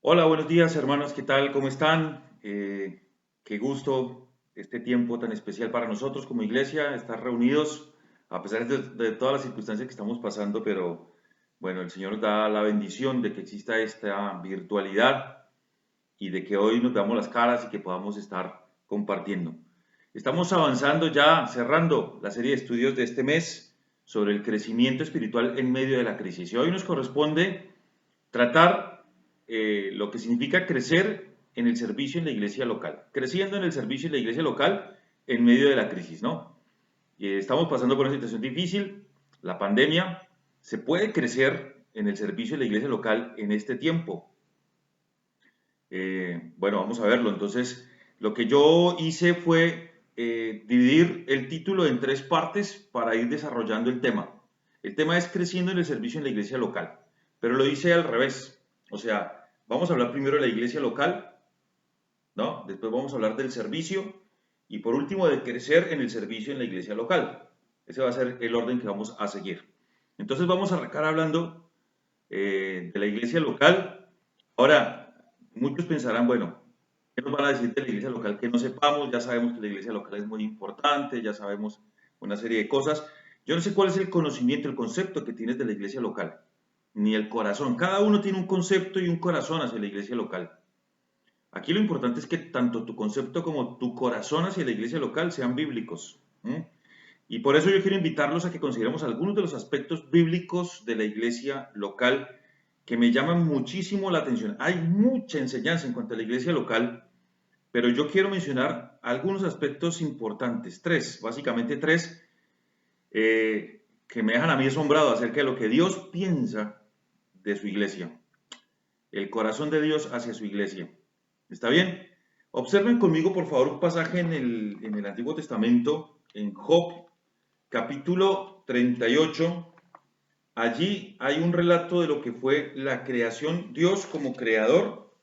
Hola, buenos días hermanos, ¿qué tal? ¿Cómo están? Qué gusto este tiempo tan especial para nosotros como iglesia, estar reunidos a pesar de todas las circunstancias que estamos pasando, pero bueno, el Señor nos da la bendición de que exista esta virtualidad y de que hoy nos veamos las caras y que podamos estar compartiendo. Estamos avanzando ya, cerrando la serie de estudios de este mes sobre el crecimiento espiritual en medio de la crisis. Y hoy nos corresponde tratar lo que significa crecer en el servicio en la iglesia local, creciendo en el servicio en la iglesia local en medio de la crisis, ¿no? Estamos pasando por una situación difícil, la pandemia, se puede crecer en el servicio en la iglesia local en este tiempo. Bueno, vamos a verlo. Entonces, lo que yo hice fue dividir el título en tres partes para ir desarrollando el tema. El tema es creciendo en el servicio en la iglesia local, pero lo hice al revés. O sea, vamos a hablar primero de la iglesia local, ¿no? Después vamos a hablar del servicio y por último de crecer en el servicio en la iglesia local. Ese va a ser el orden que vamos a seguir. Entonces vamos a arrancar hablando de la iglesia local. Ahora, muchos pensarán, bueno, ¿qué nos van a decir de la iglesia local que no sepamos? Ya sabemos que la iglesia local es muy importante, ya sabemos una serie de cosas. Yo no sé cuál es el conocimiento, el concepto que tienes de la iglesia local, ni el corazón. Cada uno tiene un concepto y un corazón hacia la iglesia local. Aquí lo importante es que tanto tu concepto como tu corazón hacia la iglesia local sean bíblicos. ¿Eh? Y por eso yo quiero invitarlos a que consideremos algunos de los aspectos bíblicos de la iglesia local que me llaman muchísimo la atención. Hay mucha enseñanza en cuanto a la iglesia local, pero yo quiero mencionar algunos aspectos importantes, tres, básicamente tres, que me dejan a mí asombrado acerca de lo que Dios piensa de su iglesia, el corazón de Dios hacia su iglesia. ¿Está bien? Observen conmigo, por favor, un pasaje en el Antiguo Testamento, en Job, capítulo 38. Allí hay un relato de lo que fue la creación, Dios como creador.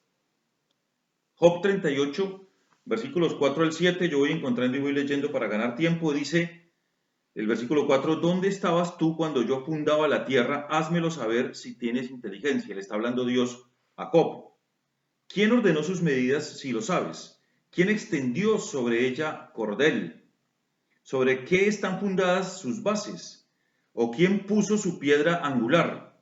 Job 38, versículos 4 al 7, yo voy encontrando y voy leyendo para ganar tiempo. Dice el versículo 4: ¿dónde estabas tú cuando yo fundaba la tierra? Házmelo saber si tienes inteligencia. Le está hablando Dios a Job. ¿Quién ordenó sus medidas si lo sabes? ¿Quién extendió sobre ella cordel? ¿Sobre qué están fundadas sus bases? ¿O quién puso su piedra angular?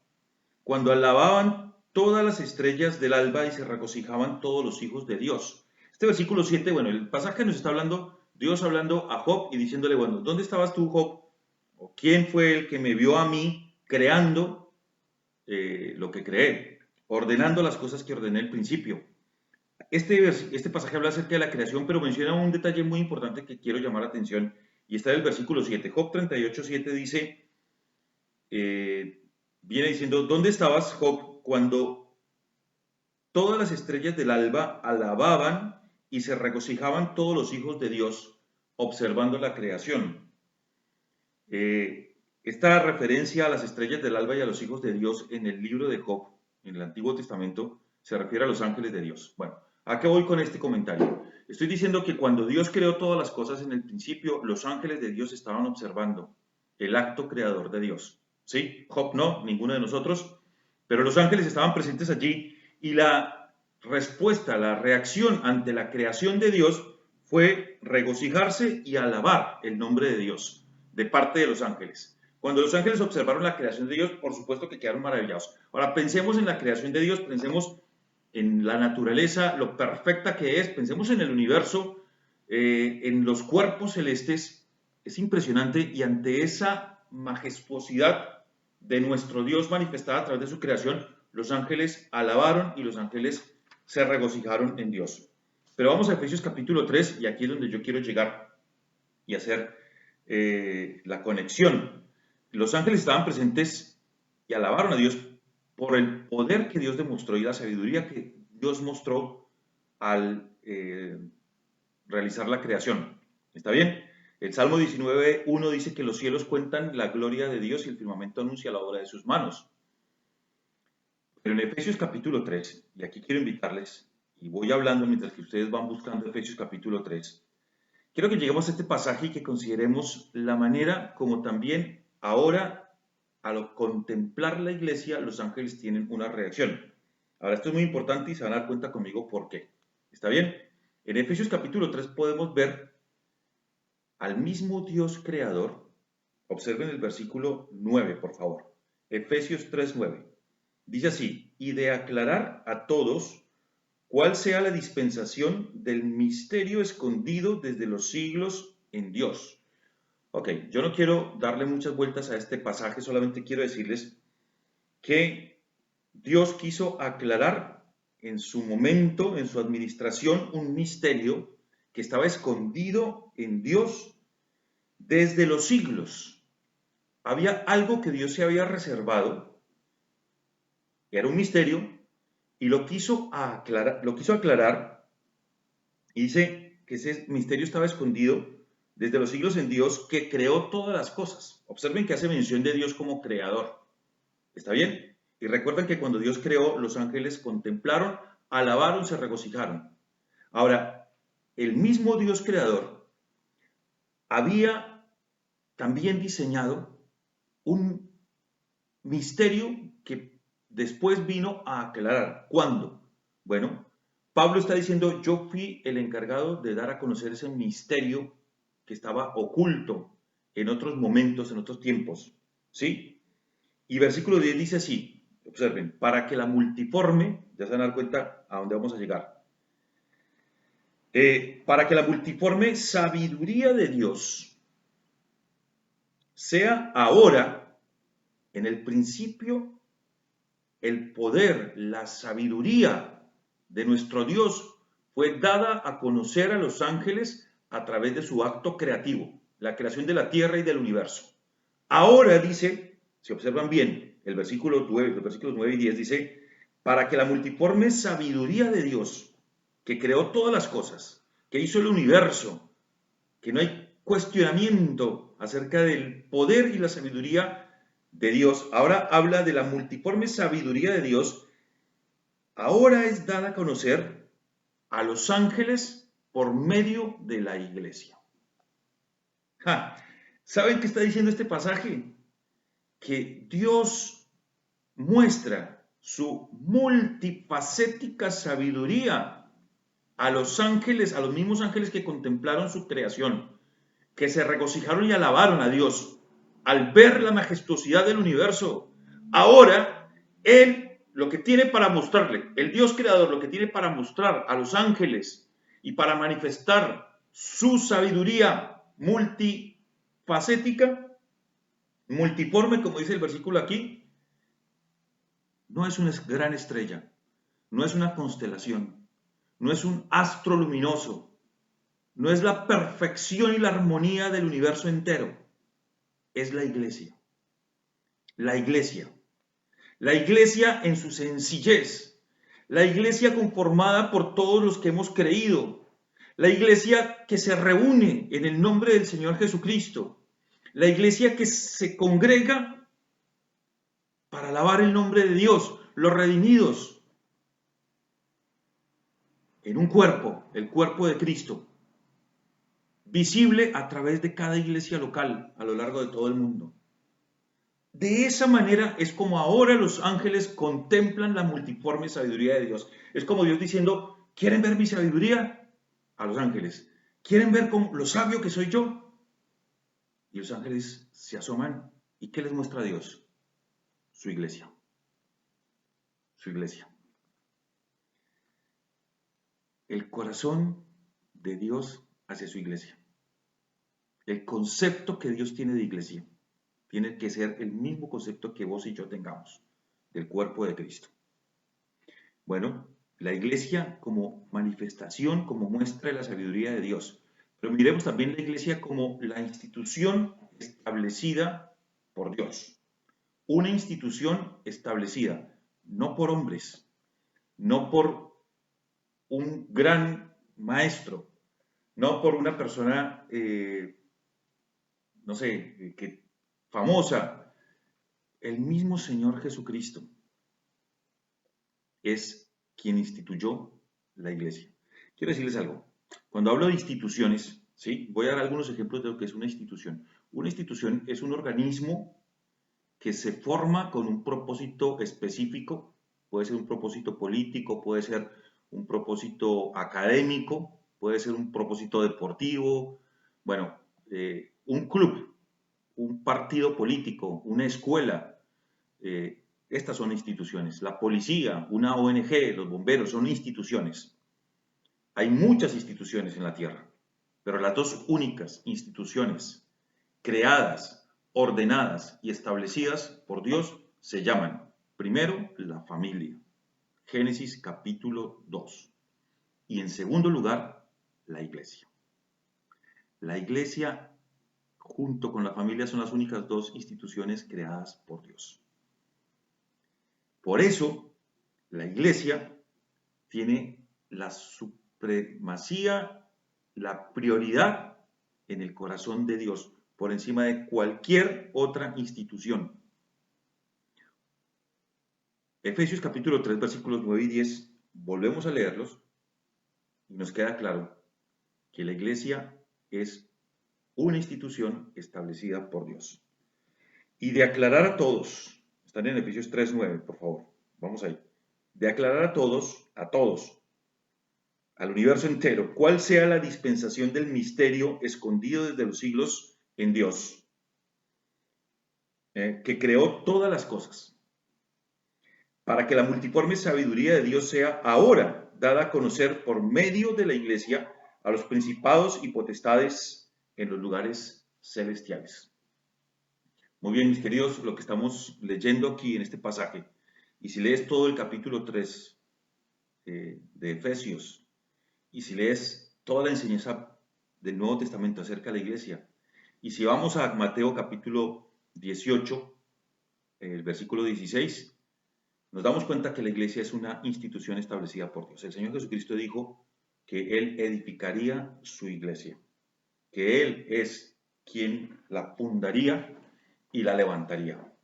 Cuando alababan todas las estrellas del alba y se regocijaban todos los hijos de Dios. Este versículo 7, bueno, el pasaje nos está hablando, Dios hablando a Job y diciéndole, bueno, ¿dónde estabas tú, Job? ¿O quién fue el que me vio a mí creando lo que creé? Ordenando las cosas que ordené al principio. Este pasaje habla acerca de la creación, pero menciona un detalle muy importante que quiero llamar la atención, y está en el versículo 7. Job 38, 7 dice, viene diciendo, ¿dónde estabas, Job, cuando todas las estrellas del alba alababan y se regocijaban todos los hijos de Dios observando la creación? Esta referencia a las estrellas del alba y a los hijos de Dios en el libro de Job, en el Antiguo Testamento, se refiere a los ángeles de Dios. Bueno, ¿a qué voy con este comentario? Estoy diciendo que cuando Dios creó todas las cosas en el principio, los ángeles de Dios estaban observando el acto creador de Dios. ¿Sí? Job no, ninguno de nosotros, pero los ángeles estaban presentes allí y la respuesta, la reacción ante la creación de Dios fue regocijarse y alabar el nombre de Dios de parte de los ángeles. Cuando los ángeles observaron la creación de Dios, por supuesto que quedaron maravillados. Ahora pensemos en la creación de Dios, pensemos en la naturaleza, lo perfecta que es, pensemos en el universo, en los cuerpos celestes. Es impresionante, y ante esa majestuosidad de nuestro Dios manifestada a través de su creación, los ángeles alabaron y los ángeles se regocijaron en Dios. Pero vamos a Efesios capítulo 3, y aquí es donde yo quiero llegar y hacer la conexión. Los ángeles estaban presentes y alabaron a Dios por el poder que Dios demostró y la sabiduría que Dios mostró al realizar la creación. ¿Está bien? El Salmo 19:1 dice que los cielos cuentan la gloria de Dios y el firmamento anuncia la obra de sus manos. Pero en Efesios capítulo 3, y aquí quiero invitarles, y voy hablando mientras que ustedes van buscando Efesios capítulo 3, quiero que lleguemos a este pasaje y que consideremos la manera como también ahora, al contemplar la iglesia, los ángeles tienen una reacción. Ahora, esto es muy importante y se van a dar cuenta conmigo por qué. ¿Está bien? En Efesios capítulo 3 podemos ver al mismo Dios creador. Observen el versículo 9, por favor. Efesios 3:9. Dice así, y de aclarar a todos cuál sea la dispensación del misterio escondido desde los siglos en Dios. Ok, yo no quiero darle muchas vueltas a este pasaje, solamente quiero decirles que Dios quiso aclarar en su momento, en su administración, un misterio que estaba escondido en Dios desde los siglos. Había algo que Dios se había reservado, era un misterio, y lo quiso aclarar, y dice que ese misterio estaba escondido desde los siglos en Dios que creó todas las cosas. Observen que hace mención de Dios como creador. ¿Está bien? Y recuerden que cuando Dios creó, los ángeles contemplaron, alabaron, se regocijaron. Ahora, el mismo Dios creador había también diseñado un misterio que después vino a aclarar. ¿Cuándo? Bueno, Pablo está diciendo, yo fui el encargado de dar a conocer ese misterio que estaba oculto en otros momentos, en otros tiempos. ¿Sí? Y versículo 10 dice así, observen, para que la multiforme, ya se van a dar cuenta a dónde vamos a llegar, para que la multiforme sabiduría de Dios sea ahora, en el principio, el poder, la sabiduría de nuestro Dios fue dada a conocer a los ángeles a través de su acto creativo, la creación de la tierra y del universo. Ahora dice, si observan bien, el versículo 9, los versículos 9 y 10 dice, para que la multiforme sabiduría de Dios, que creó todas las cosas, que hizo el universo, que no hay cuestionamiento acerca del poder y la sabiduría de Dios. Ahora habla de la multiforme sabiduría de Dios. Ahora es dada a conocer a los ángeles por medio de la iglesia. ¡Ja! ¿Saben qué está diciendo este pasaje? Que Dios muestra su multifacética sabiduría a los ángeles, a los mismos ángeles que contemplaron su creación, que se regocijaron y alabaron a Dios al ver la majestuosidad del universo. Ahora, Él lo que tiene para mostrarle, el Dios creador lo que tiene para mostrar a los ángeles y para manifestar su sabiduría multifacética, multiforme, como dice el versículo aquí, no es una gran estrella, no es una constelación, no es un astro luminoso, no es la perfección y la armonía del universo entero, es la iglesia. La iglesia. La iglesia en su sencillez. La iglesia conformada por todos los que hemos creído. La iglesia que se reúne en el nombre del Señor Jesucristo. La iglesia que se congrega para alabar el nombre de Dios. Los redimidos en un cuerpo, el cuerpo de Cristo, visible a través de cada iglesia local a lo largo de todo el mundo. De esa manera es como ahora los ángeles contemplan la multiforme sabiduría de Dios. Es como Dios diciendo, ¿quieren ver mi sabiduría? A los ángeles. ¿Quieren ver lo sabio que soy yo? Y los ángeles se asoman. ¿Y qué les muestra Dios? Su iglesia. Su iglesia. El corazón de Dios hacia su iglesia. El concepto que Dios tiene de iglesia tiene que ser el mismo concepto que vos y yo tengamos del cuerpo de Cristo. Bueno, la iglesia como manifestación, como muestra de la sabiduría de Dios. Pero miremos también la iglesia como la institución establecida por Dios. Una institución establecida, no por hombres, no por un gran maestro, no por una persona, no sé, famosa. El mismo Señor Jesucristo es quien instituyó la iglesia. Quiero decirles algo. Cuando hablo de instituciones, ¿sí? Voy a dar algunos ejemplos de lo que es una institución. Una institución es un organismo que se forma con un propósito específico puede ser un propósito político, puede ser un propósito académico, puede ser un propósito deportivo, bueno, un club, un partido político, una escuela, estas son instituciones. La policía, una ONG, los bomberos, son instituciones. Hay muchas instituciones en la Tierra, pero las dos únicas instituciones creadas, ordenadas y establecidas por Dios se llaman, primero, la familia. Génesis capítulo 2. Y en segundo lugar, la iglesia. La iglesia junto con la familia son las únicas dos instituciones creadas por Dios. Por eso, la iglesia tiene la supremacía, la prioridad en el corazón de Dios, por encima de cualquier otra institución. Efesios capítulo 3, versículos 9 y 10, volvemos a leerlos y nos queda claro que la iglesia es una institución establecida por Dios. Y de aclarar a todos, están en Efesios 3, 9, por favor, vamos ahí, de aclarar a todos, al universo entero, cuál sea la dispensación del misterio escondido desde los siglos en Dios, que creó todas las cosas, para que la multiforme sabiduría de Dios sea ahora dada a conocer por medio de la iglesia a los principados y potestades en los lugares celestiales. Muy bien, mis queridos, lo que estamos leyendo aquí en este pasaje, y si lees todo el capítulo 3 de Efesios, y si lees toda la enseñanza del Nuevo Testamento acerca de la iglesia, y si vamos a Mateo capítulo 18, el versículo 16, nos damos cuenta que la iglesia es una institución establecida por Dios. El Señor Jesucristo dijo que Él edificaría su iglesia, que Él es quien la fundaría y la levantaría.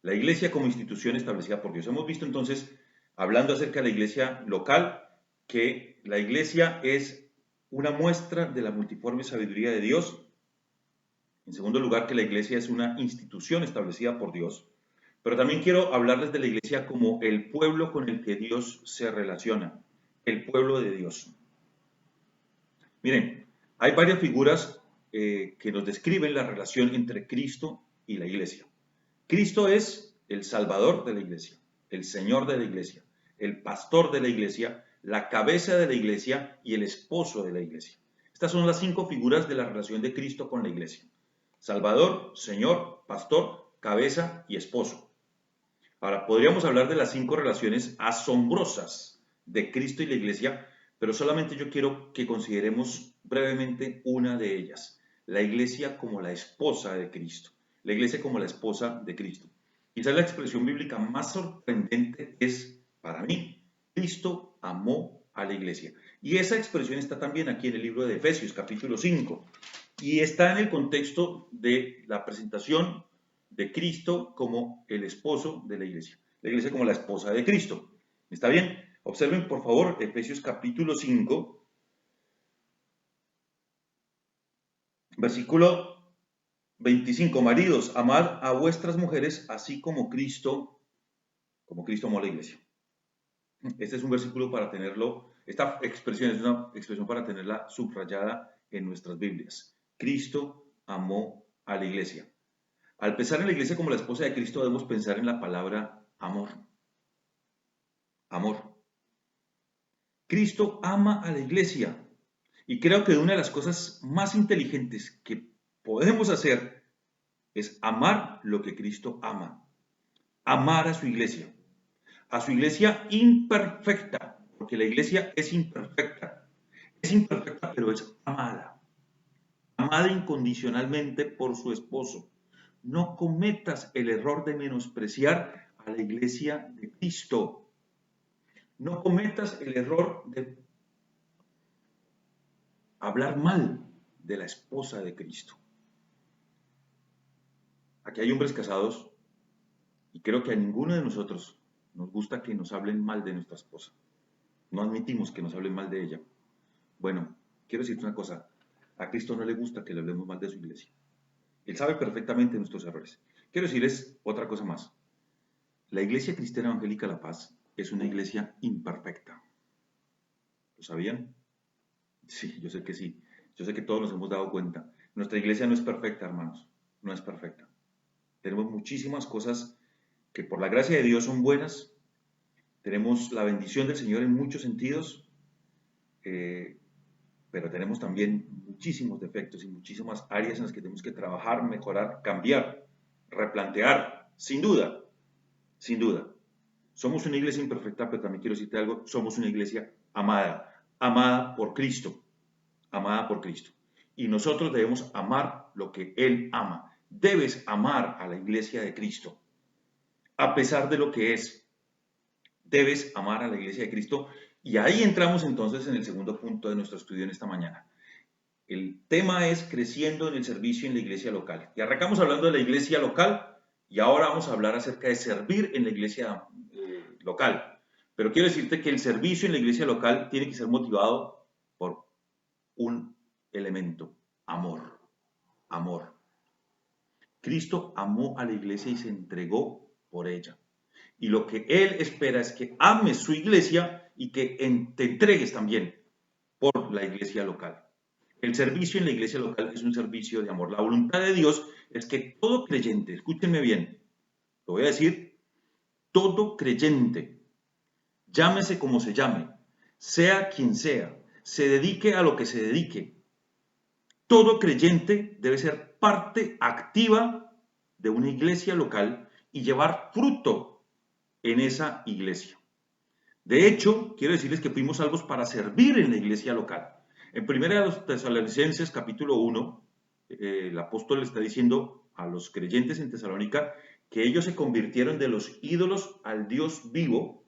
La iglesia como institución establecida por Dios. Hemos visto entonces, hablando acerca de la iglesia local, que la iglesia es una muestra de la multiforme sabiduría de Dios. En segundo lugar, que la iglesia es una institución establecida por Dios. Pero también quiero hablarles de la iglesia como el pueblo con el que Dios se relaciona, el pueblo de Dios. Miren, hay varias figuras que nos describen la relación entre Cristo y la iglesia. Cristo es el Salvador de la iglesia, el Señor de la iglesia, el pastor de la iglesia, la cabeza de la iglesia y el esposo de la iglesia. Estas son las 5 figuras de la relación de Cristo con la iglesia. Salvador, Señor, pastor, cabeza y esposo. Ahora, podríamos hablar de las 5 relaciones asombrosas de Cristo y la iglesia, pero solamente yo quiero que consideremos brevemente una de ellas, la iglesia como la esposa de Cristo. La iglesia como la esposa de Cristo. Quizás la expresión bíblica más sorprendente es, para mí, Cristo amó a la iglesia. Y esa expresión está también aquí en el libro de Efesios, capítulo 5. Y está en el contexto de la presentación de Cristo como el esposo de la iglesia. La iglesia como la esposa de Cristo. ¿Está bien? Observen, por favor, Efesios capítulo 5, versículo 25, maridos, amad a vuestras mujeres así como Cristo amó a la iglesia. Este es un versículo para tenerlo, esta expresión es una expresión para tenerla subrayada en nuestras Biblias. Cristo amó a la iglesia. Al pensar en la iglesia como la esposa de Cristo debemos pensar en la palabra amor. Amor. Cristo ama a la iglesia y creo que una de las cosas más inteligentes que podemos hacer es amar lo que Cristo ama. Amar a su iglesia imperfecta, porque la iglesia es imperfecta pero es amada, amada incondicionalmente por su esposo. No cometas el error de menospreciar a la iglesia de Cristo. No cometas el error de hablar mal de la esposa de Cristo. Aquí hay hombres casados y creo que a ninguno de nosotros nos gusta que nos hablen mal de nuestra esposa. No admitimos que nos hablen mal de ella. Bueno, quiero decirte una cosa. A Cristo no le gusta que le hablemos mal de su iglesia. Él sabe perfectamente nuestros errores. Quiero decirles otra cosa más. La Iglesia Cristiana Evangélica La Paz es una iglesia imperfecta. ¿Lo sabían? Sí, yo sé que sí. Yo sé que todos nos hemos dado cuenta. Nuestra iglesia no es perfecta, hermanos. No es perfecta. Tenemos muchísimas cosas que por la gracia de Dios son buenas. Tenemos la bendición del Señor en muchos sentidos, eh, pero tenemos también muchísimos defectos y muchísimas áreas en las que tenemos que trabajar, mejorar, cambiar, replantear, sin duda, sin duda. Somos una iglesia imperfecta, pero también quiero decirte algo, somos una iglesia amada, amada por Cristo, amada por Cristo. Y nosotros debemos amar lo que Él ama. Debes amar a la iglesia de Cristo, a pesar de lo que es. Debes amar a la iglesia de Cristo. Y ahí entramos entonces en el segundo punto de nuestro estudio en esta mañana. El tema es creciendo en el servicio en la iglesia local. Y arrancamos hablando de la iglesia local y ahora vamos a hablar acerca de servir en la iglesia local. Pero quiero decirte que el servicio en la iglesia local tiene que ser motivado por un elemento, amor, amor. Cristo amó a la iglesia y se entregó por ella. Y lo que Él espera es que ames su iglesia y que te entregues también por la iglesia local. El servicio en la iglesia local es un servicio de amor. La voluntad de Dios es que todo creyente, escúchenme bien, lo voy a decir, todo creyente, llámese como se llame, sea quien sea, se dedique a lo que se dedique, todo creyente debe ser parte activa de una iglesia local y llevar fruto en esa iglesia. De hecho, quiero decirles que fuimos salvos para servir en la iglesia local. En 1 Tesalonicenses capítulo 1, el apóstol le está diciendo a los creyentes en Tesalónica que ellos se convirtieron de los ídolos al Dios vivo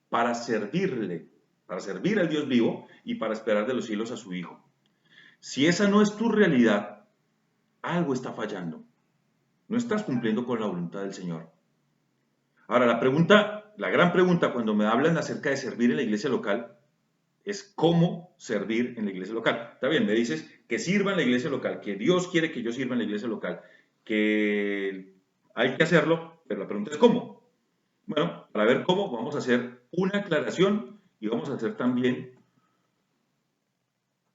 para servirle, para servir al Dios vivo y para esperar de los cielos a su Hijo. Si esa no es tu realidad, algo está fallando. No estás cumpliendo con la voluntad del Señor. Ahora, la gran pregunta cuando me hablan acerca de servir en la iglesia local es cómo servir en la iglesia local. Está bien, me dices que sirva en la iglesia local, que Dios quiere que yo sirva en la iglesia local, que hay que hacerlo, pero la pregunta es cómo. Bueno, para ver cómo, vamos a hacer una aclaración y vamos a hacer también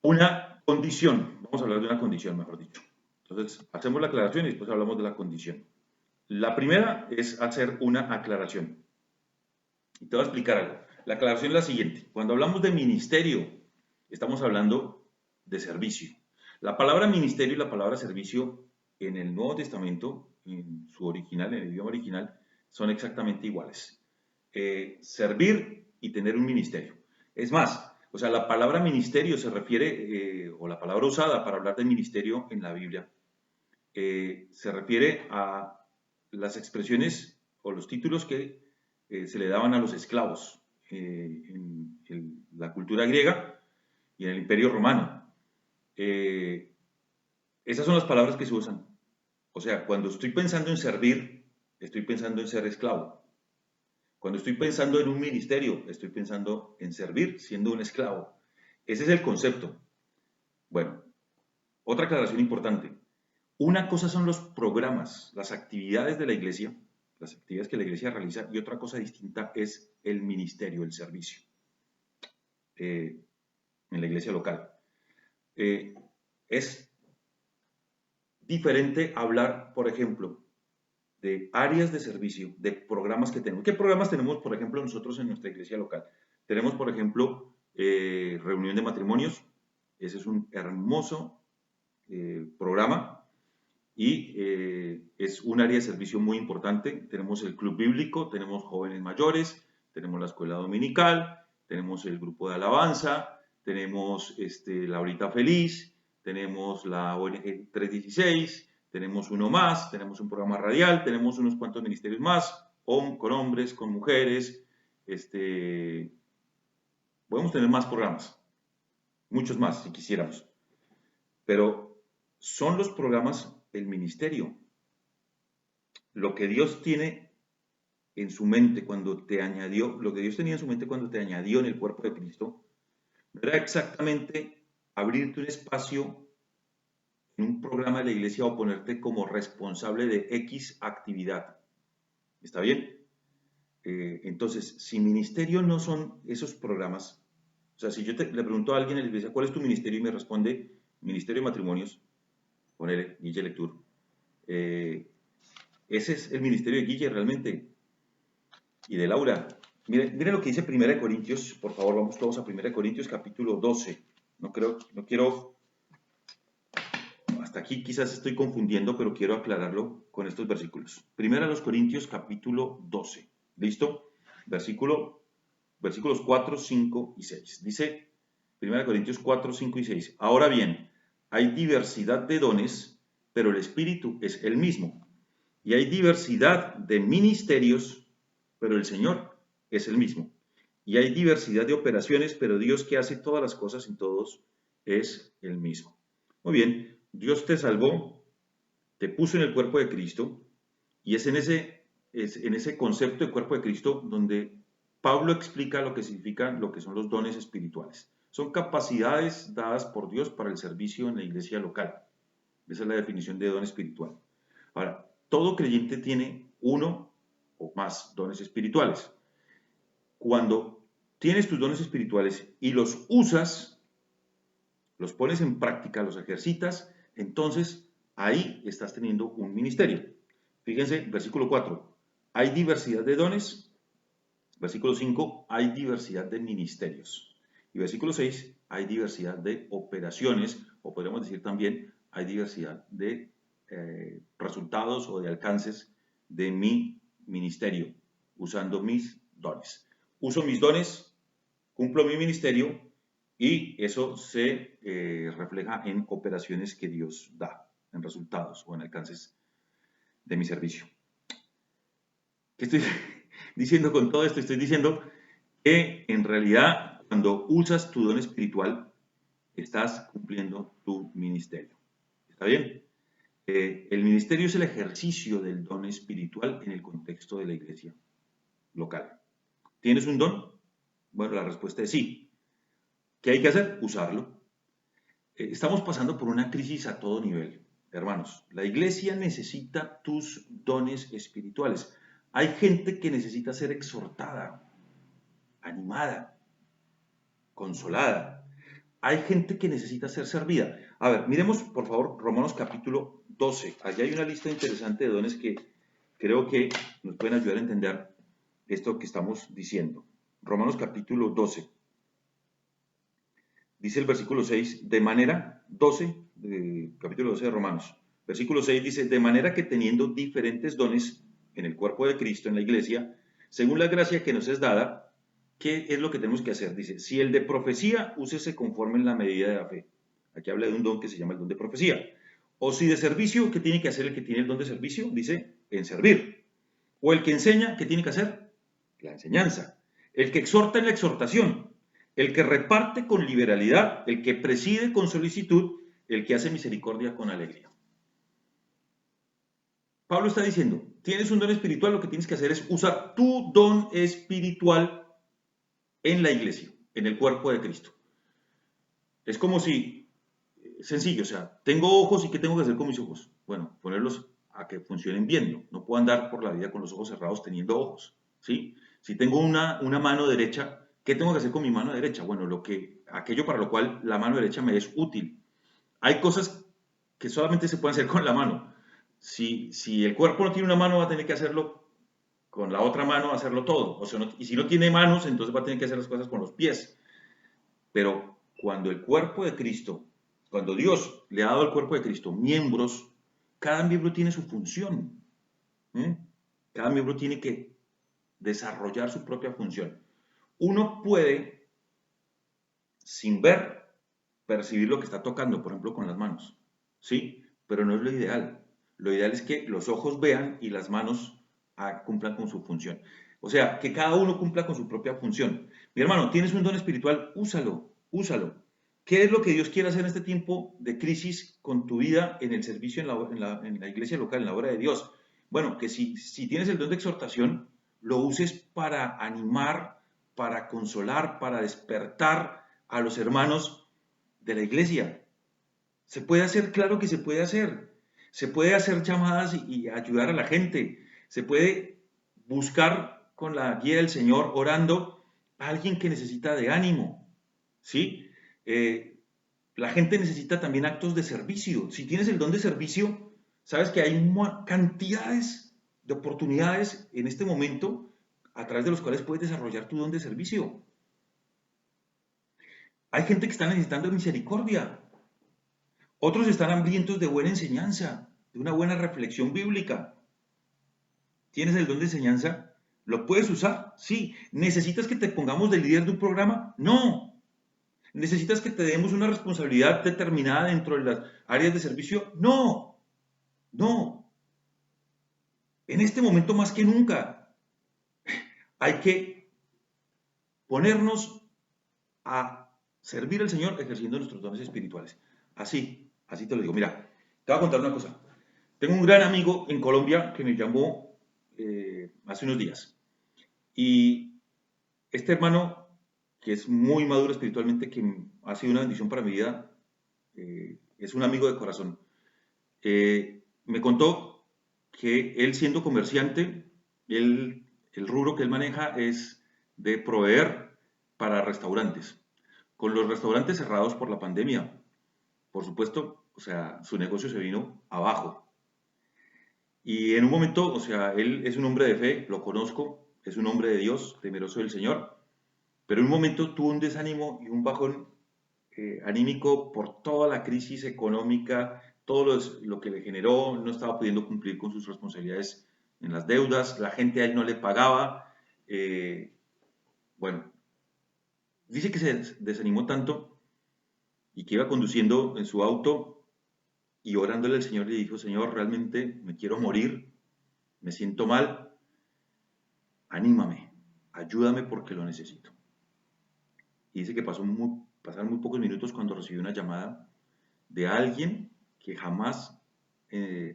una condición. Vamos a hablar de una condición, mejor dicho. Entonces, hacemos la aclaración y después hablamos de la condición. La primera es hacer una aclaración. Y te voy a explicar algo. La aclaración es la siguiente. Cuando hablamos de ministerio, estamos hablando de servicio. La palabra ministerio y la palabra servicio en el Nuevo Testamento, en su original, en el idioma original, son exactamente iguales. Servir y tener un ministerio. Es más, o sea, la palabra ministerio se refiere, o la palabra usada para hablar de ministerio en la Biblia, se refiere a las expresiones o los títulos que se le daban a los esclavos en la cultura griega y en el Imperio Romano. Esas son las palabras que se usan. O sea, cuando estoy pensando en servir, estoy pensando en ser esclavo. Cuando estoy pensando en un ministerio, estoy pensando en servir siendo un esclavo. Ese es el concepto. Bueno, otra aclaración importante. Una cosa son los programas, las actividades de la iglesia, las actividades que la iglesia realiza, y otra cosa distinta es el ministerio, el servicio en la iglesia local. Es diferente hablar, por ejemplo, de áreas de servicio, de programas que tenemos. ¿Qué programas tenemos, por ejemplo, nosotros en nuestra iglesia local? Tenemos, por ejemplo, reunión de matrimonios. Ese es un hermoso programa y es un área de servicio muy importante. Tenemos el club bíblico, tenemos jóvenes mayores, tenemos la escuela dominical, tenemos el grupo de alabanza, tenemos la horita feliz, tenemos la ONG 316, tenemos uno más, tenemos un programa radial, tenemos unos cuantos ministerios más, con hombres, con mujeres, podemos tener más programas, muchos más si quisiéramos, pero son los programas el ministerio. Lo que Dios tiene en su mente cuando te añadió, lo que Dios tenía en su mente cuando te añadió en el cuerpo de Cristo, no era exactamente abrirte un espacio en un programa de la iglesia o ponerte como responsable de X actividad. ¿Está bien? Entonces, si ministerio no son esos programas, o sea, si yo le pregunto a alguien en la iglesia, ¿cuál es tu ministerio? Y me responde, Ministerio de Matrimonios, ponele, Guille Lectur. Ese es el ministerio de Guille realmente, y de Laura. Miren lo que dice 1 Corintios, por favor, vamos todos a 1 Corintios capítulo 12. No quiero, hasta aquí quizás estoy confundiendo, pero quiero aclararlo con estos versículos. 1 Corintios capítulo 12, ¿listo? Versículos 4, 5 y 6. Dice 1 Corintios 4, 5 y 6. Ahora bien, hay diversidad de dones, pero el Espíritu es el mismo. Y hay diversidad de ministerios, pero el Señor es el mismo. Y hay diversidad de operaciones, pero Dios que hace todas las cosas en todos es el mismo. Muy bien, Dios te salvó, te puso en el cuerpo de Cristo, y es en ese concepto de cuerpo de Cristo donde Pablo explica lo que significan lo que son los dones espirituales. Son capacidades dadas por Dios para el servicio en la iglesia local. Esa es la definición de don espiritual. Ahora, todo creyente tiene uno o más dones espirituales. Cuando tienes tus dones espirituales y los usas, los pones en práctica, los ejercitas, entonces ahí estás teniendo un ministerio. Fíjense, versículo 4, hay diversidad de dones. Versículo 5, hay diversidad de ministerios. Y versículo 6, hay diversidad de operaciones, o podríamos decir también, hay diversidad de resultados o de alcances de mi ministerio, usando mis dones. Uso mis dones, cumplo mi ministerio y eso se refleja en operaciones que Dios da, en resultados o en alcances de mi servicio. ¿Qué estoy diciendo con todo esto? Estoy diciendo que en realidad cuando usas tu don espiritual estás cumpliendo tu ministerio. ¿Está bien? El ministerio es el ejercicio del don espiritual en el contexto de la iglesia local. ¿Tienes un don? Bueno, la respuesta es sí. ¿Qué hay que hacer? Usarlo. Estamos pasando por una crisis a todo nivel, hermanos. La iglesia necesita tus dones espirituales. Hay gente que necesita ser exhortada, animada, consolada. Hay gente que necesita ser servida. A ver, miremos por favor Romanos capítulo 12. Allí hay una lista interesante de dones que creo que nos pueden ayudar a entender esto que estamos diciendo. Romanos capítulo 12. Dice el versículo 6, de manera 12, capítulo 12 de Romanos. Versículo 6 dice, de manera que teniendo diferentes dones en el cuerpo de Cristo, en la iglesia, según la gracia que nos es dada, ¿qué es lo que tenemos que hacer? Dice, si el de profecía, úsese conforme en la medida de la fe. Aquí habla de un don que se llama el don de profecía. O si de servicio, ¿qué tiene que hacer el que tiene el don de servicio? Dice, en servir. O el que enseña, ¿qué tiene que hacer? La enseñanza. El que exhorta en la exhortación. El que reparte con liberalidad. El que preside con solicitud. El que hace misericordia con alegría. Pablo está diciendo, tienes un don espiritual, lo que tienes que hacer es usar tu don espiritual en la iglesia, en el cuerpo de Cristo. Es como si, sencillo, o sea, tengo ojos y ¿qué tengo que hacer con mis ojos? Bueno, ponerlos a que funcionen viendo. No puedo andar por la vida con los ojos cerrados teniendo ojos, ¿sí? Si tengo una mano derecha, ¿qué tengo que hacer con mi mano derecha? Bueno, aquello para lo cual la mano derecha me es útil. Hay cosas que solamente se pueden hacer con la mano. Si el cuerpo no tiene una mano, va a tener que hacerlo con la otra mano, hacerlo todo. O sea, y si no tiene manos, entonces va a tener que hacer las cosas con los pies. Pero cuando el cuerpo de Cristo, cuando Dios le ha dado al cuerpo de Cristo miembros, cada miembro tiene su función. Cada miembro tiene que desarrollar su propia función. Uno puede, sin ver, percibir lo que está tocando, por ejemplo, con las manos. ¿Sí? Pero no es lo ideal. Lo ideal es que los ojos vean y las manos cumplan con su función. O sea, que cada uno cumpla con su propia función. Mi hermano, tienes un don espiritual, úsalo, úsalo. ¿Qué es lo que Dios quiere hacer en este tiempo de crisis con tu vida en el servicio en la iglesia local, en la obra de Dios? Bueno, que si tienes el don de exhortación, lo uses para animar, para consolar, para despertar a los hermanos de la iglesia. Se puede hacer, claro que se puede hacer. Se puede hacer llamadas y ayudar a la gente. Se puede buscar con la guía del Señor, orando, a alguien que necesita de ánimo, ¿sí? La gente necesita también actos de servicio. Si tienes el don de servicio, sabes que hay cantidades de oportunidades en este momento a través de los cuales puedes desarrollar tu don de servicio. Hay gente que está necesitando misericordia. Otros están hambrientos de buena enseñanza, de una buena reflexión bíblica. ¿Tienes el don de enseñanza? ¿Lo puedes usar? Sí. ¿Necesitas que te pongamos de líder de un programa? No. ¿Necesitas que te demos una responsabilidad determinada dentro de las áreas de servicio? No. No. En este momento más que nunca hay que ponernos a servir al Señor ejerciendo nuestros dones espirituales. Así te lo digo. Mira, te voy a contar una cosa. Tengo un gran amigo en Colombia que me llamó hace unos días. Y este hermano, que es muy maduro espiritualmente, que ha sido una bendición para mi vida, es un amigo de corazón. Me contó que él siendo comerciante, el rubro que él maneja es de proveer para restaurantes. Con los restaurantes cerrados por la pandemia, por supuesto, o sea, su negocio se vino abajo. Y en un momento, o sea, él es un hombre de fe, lo conozco, es un hombre de Dios, temeroso del Señor, pero en un momento tuvo un desánimo y un bajón anímico por toda la crisis económica, todo lo que le generó, no estaba pudiendo cumplir con sus responsabilidades en las deudas, la gente a él no le pagaba. Bueno, dice que se desanimó tanto y que iba conduciendo en su auto y orándole al Señor le dijo, Señor, realmente me quiero morir, me siento mal, anímame, ayúdame porque lo necesito. Y dice que pasaron muy pocos minutos cuando recibió una llamada de alguien que jamás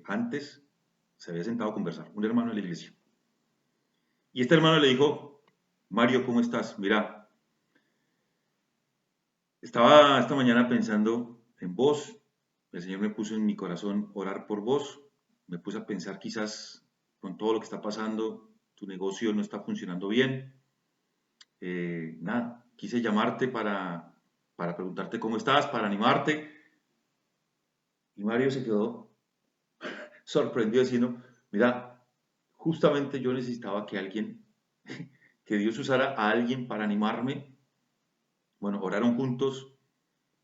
antes se había sentado a conversar, un hermano de la iglesia. Y este hermano le dijo, Mario, ¿cómo estás? Mira, estaba esta mañana pensando en vos, el Señor me puso en mi corazón orar por vos, me puse a pensar quizás con todo lo que está pasando, tu negocio no está funcionando bien. Nada, quise llamarte para preguntarte cómo estás, para animarte. Y Mario se quedó sorprendido diciendo, mira, justamente yo necesitaba que alguien, que Dios usara a alguien para animarme. Bueno, oraron juntos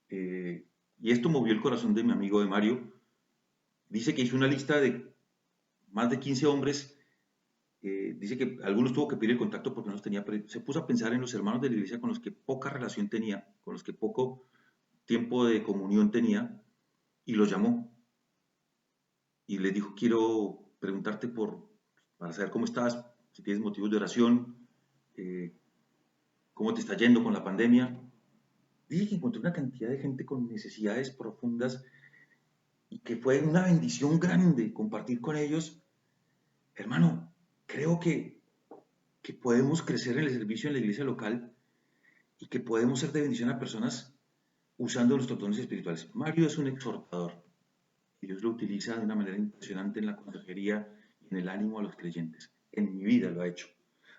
y esto movió el corazón de mi amigo de Mario. Dice que hizo una lista de más de 15 hombres. Dice que algunos tuvo que pedir el contacto porque no los tenía, pero se puso a pensar en los hermanos de la iglesia con los que poca relación tenía, con los que poco tiempo de comunión tenía, y los llamó. Y les dijo, quiero preguntarte para saber cómo estás, si tienes motivos de oración, eh, cómo te está yendo con la pandemia. Dije que encontré una cantidad de gente con necesidades profundas y que fue una bendición grande compartir con ellos. Hermano, creo que podemos crecer en el servicio en la iglesia local y que podemos ser de bendición a personas usando nuestros dones espirituales. Mario es un exhortador y Dios lo utiliza de una manera impresionante en la consejería y en el ánimo a los creyentes. En mi vida lo ha hecho.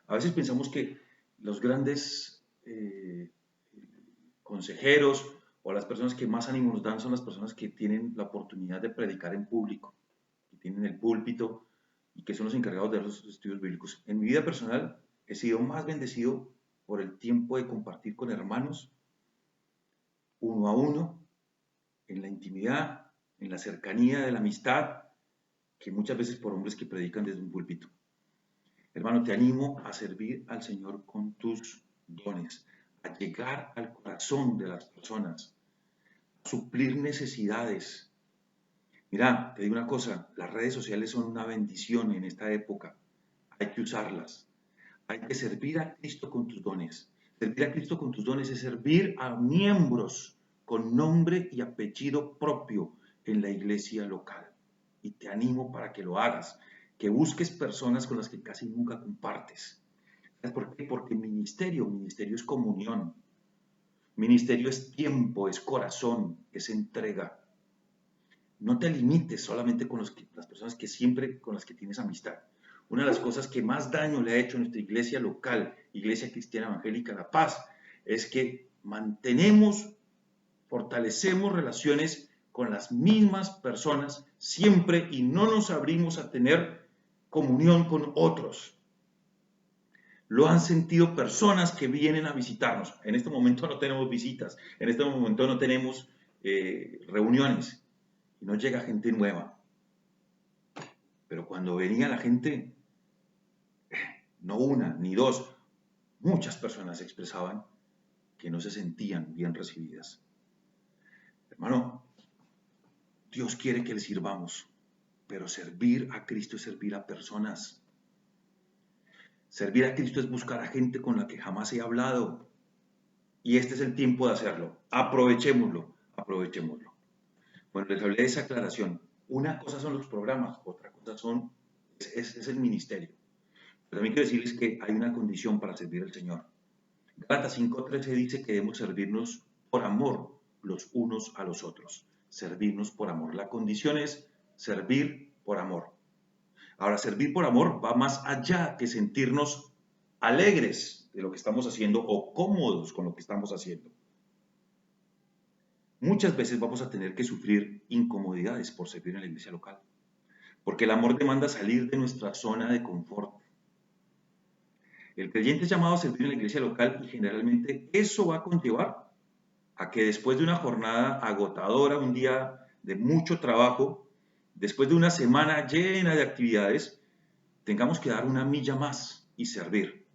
A veces pensamos que los grandes consejeros o las personas que más ánimo nos dan son las personas que tienen la oportunidad de predicar en público, que tienen el púlpito y que son los encargados de los estudios bíblicos. En mi vida personal he sido más bendecido por el tiempo de compartir con hermanos uno a uno, en la intimidad, en la cercanía de la amistad, que muchas veces por hombres que predican desde un púlpito. Hermano, te animo a servir al Señor con tus dones, a llegar al corazón de las personas, a suplir necesidades. Mira, te digo una cosa, las redes sociales son una bendición en esta época, hay que usarlas, hay que servir a Cristo con tus dones. Servir a Cristo con tus dones es servir a miembros con nombre y apellido propio en la iglesia local. Y te animo para que lo hagas, que busques personas con las que casi nunca compartes. ¿Sabes por qué? Porque ministerio es comunión. Ministerio es tiempo, es corazón, es entrega. No te limites solamente con las personas que siempre con las que tienes amistad. una de las cosas que más daño le ha hecho a nuestra iglesia local, Iglesia Cristiana Evangélica La Paz, es que mantenemos, fortalecemos relaciones con las mismas personas siempre y no nos abrimos a tener comunión con otros. Lo han sentido personas que vienen a visitarnos. En este momento no tenemos visitas, en este momento no tenemos reuniones y no llega gente nueva. Pero cuando venía la gente, no una ni dos, muchas personas expresaban que no se sentían bien recibidas. Hermano, Dios quiere que le sirvamos, pero servir a Cristo es servir a personas. Servir a Cristo es buscar a gente con la que jamás he hablado. Y este es el tiempo de hacerlo. Aprovechémoslo, aprovechémoslo. Bueno, les hablé de esa aclaración. Una cosa son los programas, otra cosa es el ministerio. Pero también quiero decirles que hay una condición para servir al Señor. Gálatas 5:13 dice que debemos servirnos por amor los unos a los otros. Servirnos por amor. La condición es servir por amor. Ahora, servir por amor va más allá que sentirnos alegres de lo que estamos haciendo o cómodos con lo que estamos haciendo. Muchas veces vamos a tener que sufrir incomodidades por servir en la iglesia local, porque el amor demanda salir de nuestra zona de confort. El creyente es llamado a servir en la iglesia local y generalmente eso va a conllevar a que después de una jornada agotadora, un día de mucho trabajo, después de una semana llena de actividades, tengamos que dar una milla más y servir.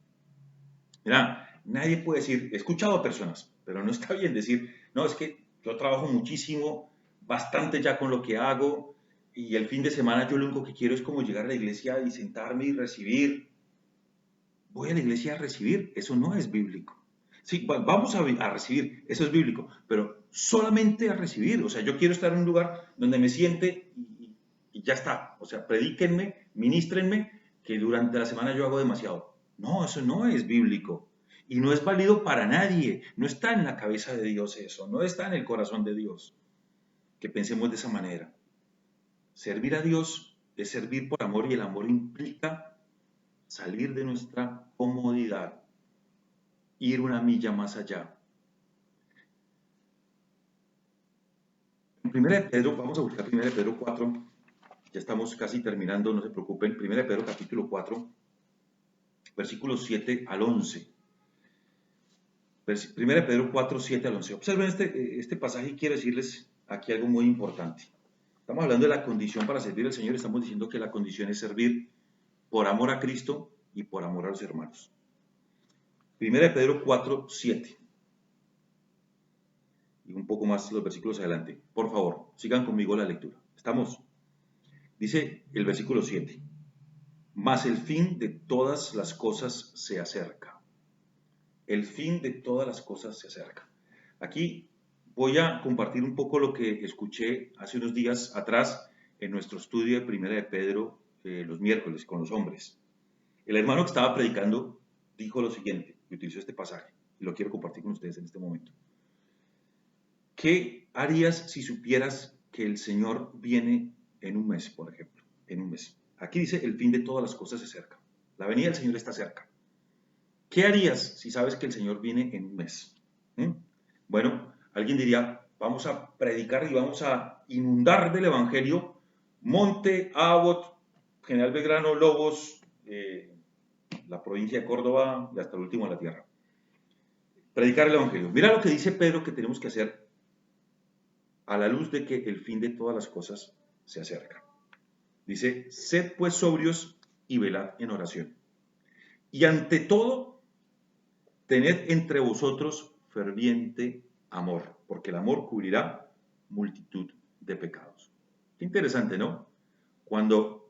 Mira, nadie puede decir, he escuchado a personas, pero no está bien decir, no, es que yo trabajo muchísimo, bastante ya con lo que hago, y el fin de semana yo lo único que quiero es como llegar a la iglesia y sentarme y recibir. Voy a la iglesia a recibir, eso no es bíblico. Sí, vamos a recibir, eso es bíblico, pero solamente a recibir. O sea, yo quiero estar en un lugar donde me siente y ya está. O sea, predíquenme, ministrenme, que durante la semana yo hago demasiado. No, eso no es bíblico. Y no es válido para nadie. No está en la cabeza de Dios eso, no está en el corazón de Dios. Que pensemos de esa manera. Servir a Dios es servir por amor y el amor implica salir de nuestra comodidad, ir una milla más allá. En 1 de Pedro, vamos a buscar 1 de Pedro 4, ya estamos casi terminando, no se preocupen, 1 de Pedro capítulo 4, versículos 7 al 11. 1 de Pedro 4, 7 al 11. Observen este pasaje y quiero decirles aquí algo muy importante. Estamos hablando de la condición para servir al Señor, estamos diciendo que la condición es servir por amor a Cristo y por amor a los hermanos. 1 de Pedro 4, 7. Y un poco más los versículos adelante. Por favor, sigan conmigo la lectura. ¿Estamos? Dice el versículo 7. Mas el fin de todas las cosas se acerca. El fin de todas las cosas se acerca. Aquí voy a compartir un poco lo que escuché hace unos días atrás en nuestro estudio de 1 de Pedro los miércoles con los hombres. El hermano que estaba predicando dijo lo siguiente, y utilizó este pasaje, y lo quiero compartir con ustedes en este momento. ¿Qué harías si supieras que el Señor viene en un mes, por ejemplo? En un mes. Aquí dice, el fin de todas las cosas se acerca. La venida del Señor está cerca. ¿Qué harías si sabes que el Señor viene en un mes? Bueno, alguien diría, vamos a predicar y vamos a inundar del Evangelio Monte, Abbot, General Belgrano, Lobos, la provincia de Córdoba y hasta el último de la tierra. Predicar el Evangelio. Mira lo que dice Pedro que tenemos que hacer a la luz de que el fin de todas las cosas se acerca. Dice, sed pues sobrios y velad en oración. Y ante todo, tened entre vosotros ferviente amor, porque el amor cubrirá multitud de pecados. Qué interesante, ¿no? Cuando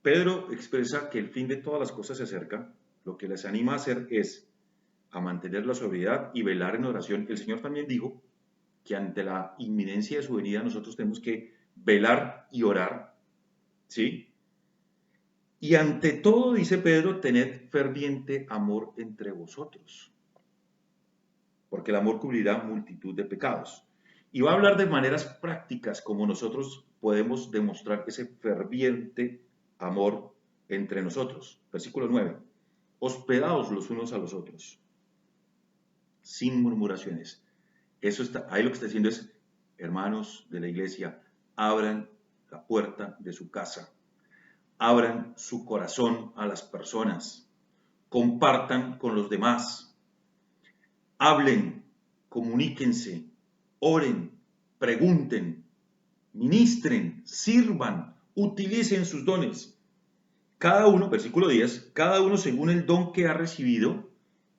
Pedro expresa que el fin de todas las cosas se acerca, lo que les anima a hacer es a mantener la sobriedad y velar en oración. El Señor también dijo que ante la inminencia de su venida nosotros tenemos que velar y orar, ¿sí? Y ante todo, dice Pedro, tened ferviente amor entre vosotros, porque el amor cubrirá multitud de pecados. Y va a hablar de maneras prácticas como nosotros podemos demostrar ese ferviente amor entre nosotros. Versículo 9. Hospedaos los unos a los otros, sin murmuraciones. Eso está, ahí lo que está diciendo es, hermanos de la iglesia, abran la puerta de su casa, abran su corazón a las personas, compartan con los demás, hablen, comuníquense, oren, pregunten, ministren, sirvan, utilicen sus dones. Cada uno, versículo 10, cada uno según el don que ha recibido,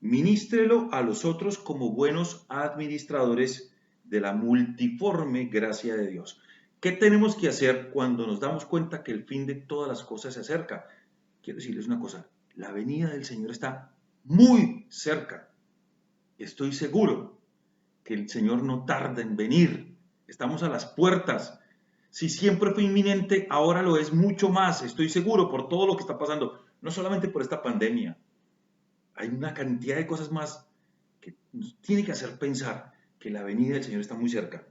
ministrelo a los otros como buenos administradores de la multiforme gracia de Dios. ¿Qué tenemos que hacer cuando nos damos cuenta que el fin de todas las cosas se acerca? Quiero decirles una cosa, la venida del Señor está muy cerca. Estoy seguro que el Señor no tarda en venir. Estamos a las puertas. Si siempre fue inminente, ahora lo es mucho más. Estoy seguro por todo lo que está pasando. No solamente por esta pandemia. Hay una cantidad de cosas más que nos tiene que hacer pensar que la venida del Señor está muy cerca.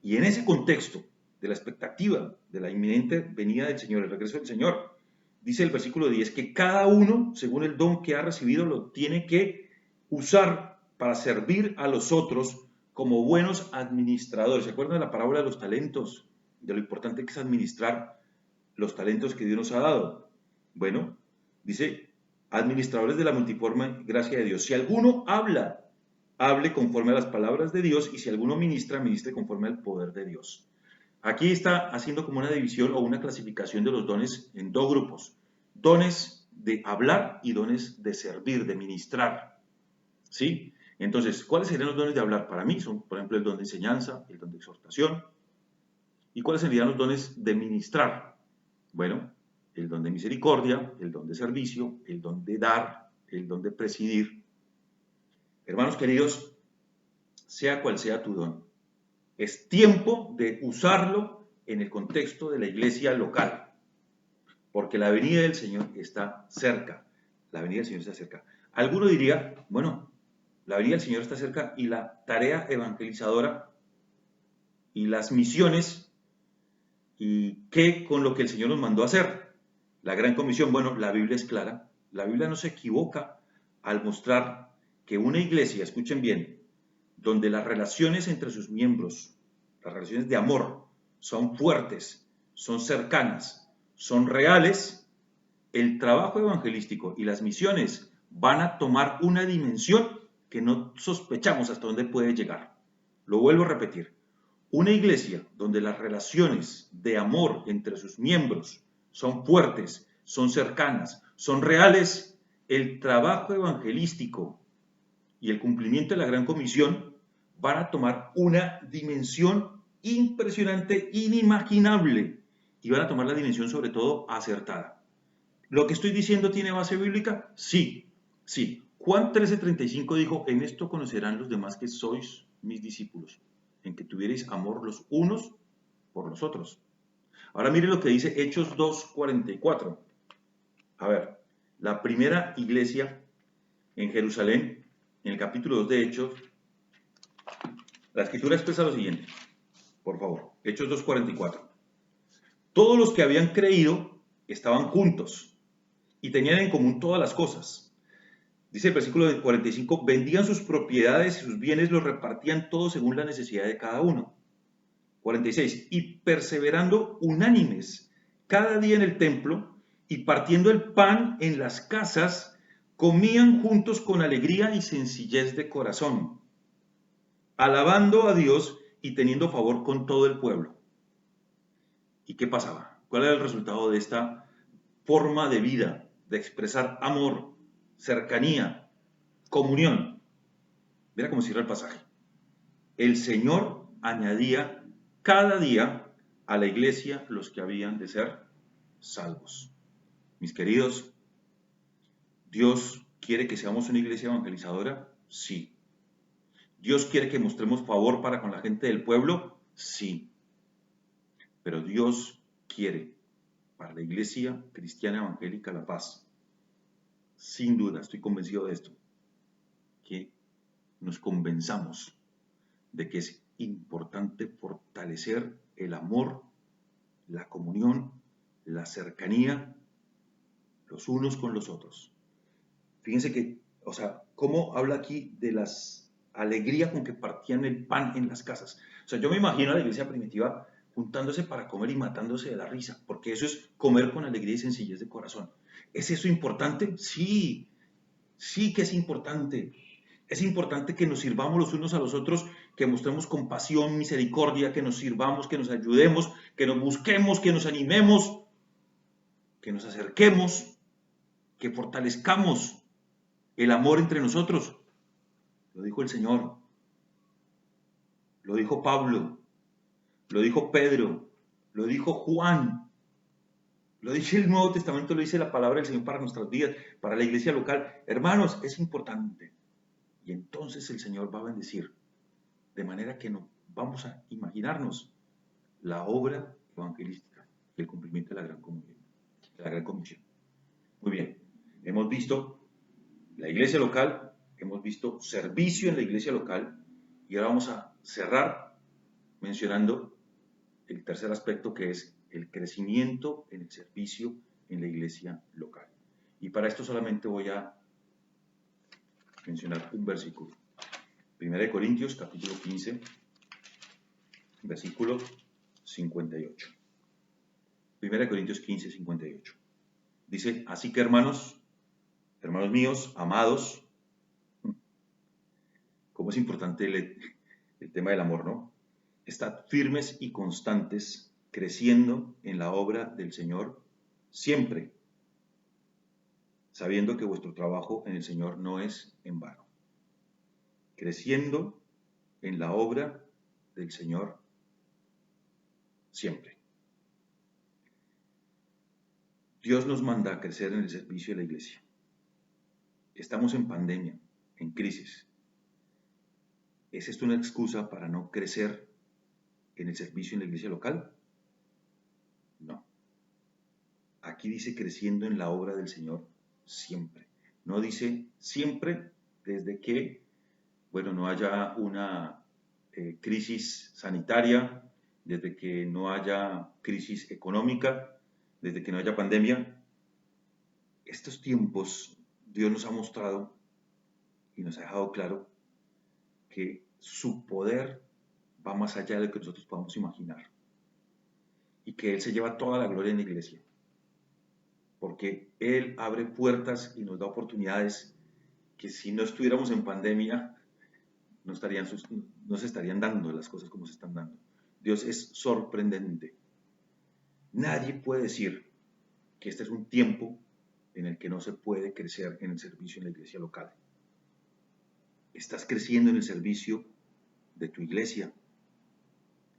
Y en ese contexto de la expectativa de la inminente venida del Señor, el regreso del Señor, dice el versículo 10 que cada uno, según el don que ha recibido, lo tiene que usar para servir a los otros como buenos administradores. ¿Se acuerdan de la parábola de los talentos? De lo importante que es administrar los talentos que Dios nos ha dado. Bueno, dice, administradores de la multiforme gracia de Dios. Si alguno habla, hable conforme a las palabras de Dios, y si alguno ministra, ministre conforme al poder de Dios. Aquí está haciendo como una división o una clasificación de los dones en dos grupos. Dones de hablar y dones de servir, de ministrar. ¿Sí? Entonces, ¿cuáles serían los dones de hablar? Para mí son, por ejemplo, el don de enseñanza, el don de exhortación. ¿Y cuáles serían los dones de ministrar? Bueno, el don de misericordia, el don de servicio, el don de dar, el don de presidir. Hermanos queridos, sea cual sea tu don, es tiempo de usarlo en el contexto de la iglesia local, porque la venida del Señor está cerca. La venida del Señor está cerca. Alguno diría, bueno, la venida del Señor está cerca y la tarea evangelizadora y las misiones, ¿y qué con lo que el Señor nos mandó a hacer? La gran comisión, bueno, la Biblia es clara. La Biblia no se equivoca al mostrar que una iglesia, escuchen bien, donde las relaciones entre sus miembros, las relaciones de amor, son fuertes, son cercanas, son reales, el trabajo evangelístico y las misiones van a tomar una dimensión que no sospechamos hasta dónde puede llegar. Lo vuelvo a repetir. Una iglesia donde las relaciones de amor entre sus miembros son fuertes, son cercanas, son reales, el trabajo evangelístico y el cumplimiento de la gran comisión van a tomar una dimensión impresionante, inimaginable, y van a tomar la dimensión sobre todo acertada. ¿Lo que estoy diciendo tiene base bíblica? Sí, sí. Juan 13:35 dijo, en esto conocerán los demás que sois mis discípulos, en que tuvierais amor los unos por los otros. Ahora mire lo que dice Hechos 2:44. A ver, la primera iglesia en Jerusalén, en el capítulo 2 de Hechos, la escritura expresa lo siguiente, por favor, Hechos 2:44. Todos los que habían creído estaban juntos y tenían en común todas las cosas. Dice el versículo 45, vendían sus propiedades y sus bienes los repartían todos según la necesidad de cada uno. 46, y perseverando unánimes cada día en el templo y partiendo el pan en las casas, comían juntos con alegría y sencillez de corazón, alabando a Dios y teniendo favor con todo el pueblo. ¿Y qué pasaba? ¿Cuál era el resultado de esta forma de vida, de expresar amor, cercanía, comunión? Mira cómo cierra el pasaje. El Señor añadía cada día a la iglesia los que habían de ser salvos. Mis queridos, ¿Dios quiere que seamos una iglesia evangelizadora? Sí. ¿Dios quiere que mostremos favor para con la gente del pueblo? Sí. Pero Dios quiere para la iglesia cristiana evangélica La Paz, sin duda, estoy convencido de esto, que nos convenzamos de que es importante fortalecer el amor, la comunión, la cercanía los unos con los otros. Fíjense que, o sea, cómo habla aquí de las alegría con que partían el pan en las casas. O sea, yo me imagino a la iglesia primitiva juntándose para comer y matándose de la risa, porque eso es comer con alegría y sencillez de corazón. ¿Es eso importante? Sí, sí que es importante. Es importante que nos sirvamos los unos a los otros, que mostremos compasión, misericordia, que nos sirvamos, que nos ayudemos, que nos busquemos, que nos animemos, que nos acerquemos, que fortalezcamos el amor entre nosotros. Lo dijo el Señor, lo dijo Pablo, lo dijo Pedro, lo dijo Juan, lo dice el Nuevo Testamento, lo dice la palabra del Señor para nuestras vidas, para la iglesia local. Hermanos, es importante. Y entonces el Señor va a bendecir, de manera que no vamos a imaginarnos la obra evangelística y el cumplimiento de la gran comunión, de la gran comisión. Muy bien, hemos visto la iglesia local, hemos visto servicio en la iglesia local y ahora vamos a cerrar mencionando el tercer aspecto, que es el crecimiento en el servicio en la iglesia local. Y para esto solamente voy a mencionar un versículo. 1 Corintios capítulo 15, versículo 58. 1 Corintios 15, 58. Dice, así que hermanos míos, amados, cómo es importante el tema del amor, ¿no? Estad firmes y constantes, creciendo en la obra del Señor siempre, sabiendo que vuestro trabajo en el Señor no es en vano. Creciendo en la obra del Señor siempre. Dios nos manda a crecer en el servicio de la iglesia. Estamos en pandemia, en crisis. ¿Es esto una excusa para no crecer en el servicio en la iglesia local? No. Aquí dice creciendo en la obra del Señor siempre. No dice siempre desde que, bueno, no haya una crisis sanitaria, desde que no haya crisis económica, desde que no haya pandemia. Estos tiempos Dios nos ha mostrado y nos ha dejado claro que su poder va más allá de lo que nosotros podamos imaginar y que Él se lleva toda la gloria en la iglesia, porque Él abre puertas y nos da oportunidades que si no estuviéramos en pandemia no se estarían dando las cosas como se están dando. Dios es sorprendente. Nadie puede decir que este es un tiempo en el que no se puede crecer en el servicio en la iglesia local. Estás creciendo en el servicio de tu iglesia.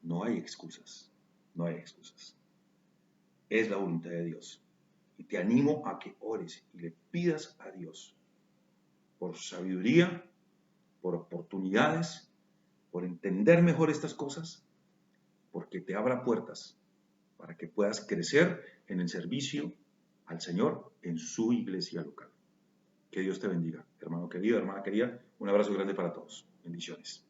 No hay excusas, no hay excusas. Es la voluntad de Dios. Y te animo a que ores y le pidas a Dios por sabiduría, por oportunidades, por entender mejor estas cosas, porque te abra puertas para que puedas crecer en el servicio al Señor en su iglesia local. Que Dios te bendiga, hermano querido, hermana querida. Un abrazo grande para todos. Bendiciones.